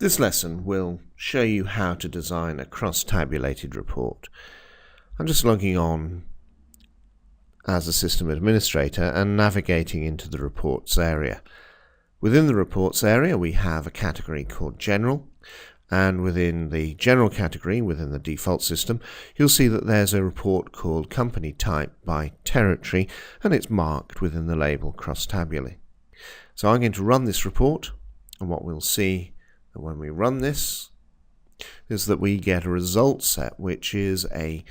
This lesson will show you how to design a cross-tabulated report. I'm just logging on as a system administrator and navigating into the reports area. Within the reports area we have a category called General, and within the General category, within the default system, you'll see that there's a report called Company Type by Territory, and it's marked within the label Cross-Tabulate. So I'm going to run this report, and what we'll see when we run this is that we get a result set which is a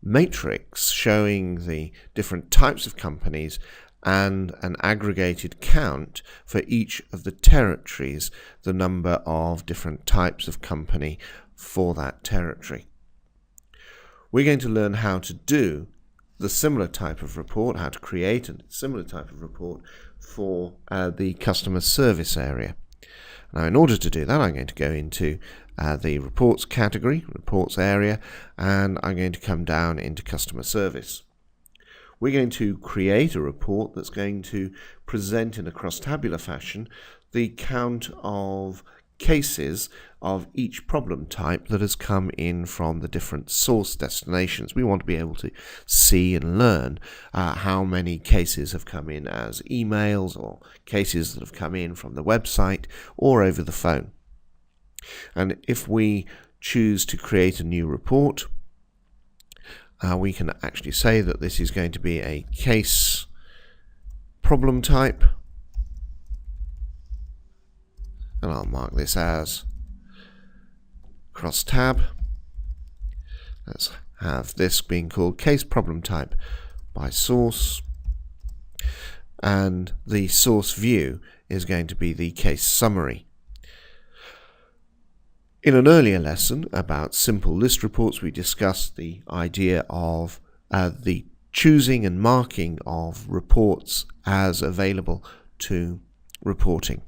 matrix showing the different types of companies and an aggregated count for each of the territories, the number of different types of company for that territory. We're going to learn how to do the similar type of report, how to create a similar type of report for the customer service area. Now, in order to do that, I'm going to go into the reports category, reports area, and I'm going to come down into customer service. We're going to create a report that's going to present in a cross-tabular fashion the count of cases of each problem type that has come in from the different source destinations. We want to be able to see and learn how many cases have come in as emails or cases that have come in from the website or over the phone. And if we choose to create a new report, we can actually say that this is going to be a case problem type, and I'll mark this as cross tab. Let's have this being called case problem type by source, and the source view is going to be the case summary. In an earlier lesson about simple list reports, we discussed the idea of the choosing and marking of reports as available to reporting.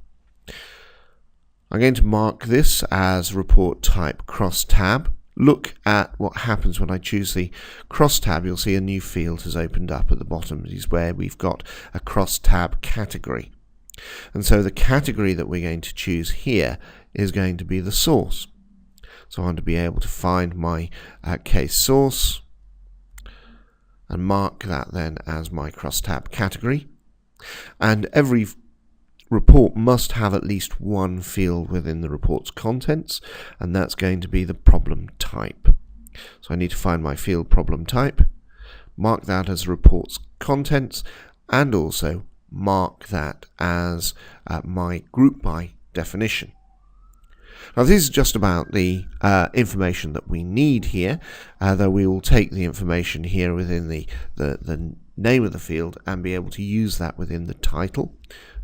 I'm going to mark this as report type cross-tab. Look at what happens when I choose the cross-tab. You'll see a new field has opened up at the bottom. This is where we've got a cross-tab category. And so the category that we're going to choose here is going to be the source. So I want to be able to find my case source and mark that then as my cross-tab category. And every report must have at least one field within the report's contents, and that's going to be the problem type. So I need to find my field problem type, mark that as report's contents, and also mark that as my group by definition. Now this is just about the information that we need here, though we will take the information here within the name of the field and be able to use that within the title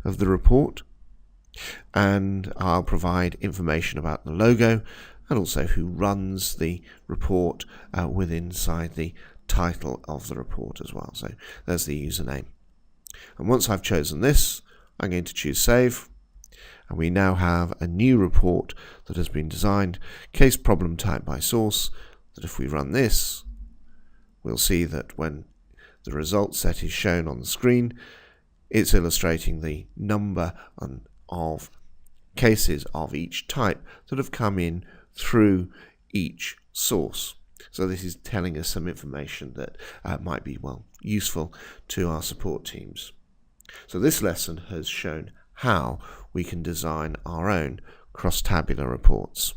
of the report. And I'll provide information about the logo and also who runs the report inside the title of the report as well. So there's the username. And once I've chosen this, I'm going to choose Save. And we now have a new report that has been designed, case problem type by source, that if we run this, we'll see that when the result set is shown on the screen, it's illustrating the number of cases of each type that have come in through each source. So this is telling us some information that might be useful to our support teams. So this lesson has shown how we can design our own cross-tabular reports.